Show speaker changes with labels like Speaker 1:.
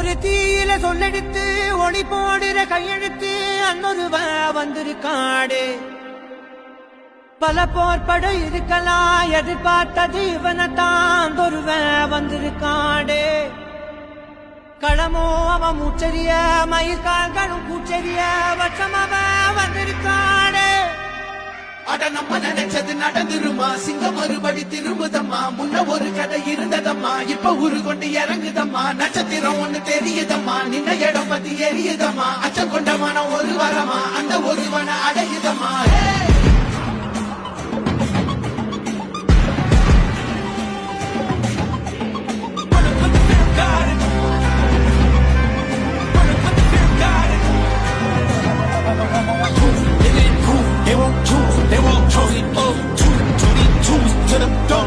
Speaker 1: ஒரு தீயில சொல்லெடுத்து ஒளி போடுற கையெழுத்து அன்னொருவ வந்திருக்காடு. பல போர்பட இருக்கலாம் எதிர்பார்த்தது இவனத்தான் ஒருவ வந்திருக்காடு. களமோ அவன் மூச்சரிய மயிர்கால்களும் பூச்செரிய வட்சம் அவன் வந்திருக்காடு.
Speaker 2: அட நம்ம நினைச்சது நடந்துருமா, சிங்கம் மறுபடி திரும்புதம்மா. முன்ன ஒரு கதை இருந்ததம்மா, இப்ப ஊரு கொண்டு இறங்குதம்மா. நட்சத்திரம் ஒண்ணு தெரியுதம்மா, நின்ன இடம் பத்தி எரியுதம்மா. அச்சம் கொண்ட மனம் ஒரு வரமா, அந்த ஒருவனை அடை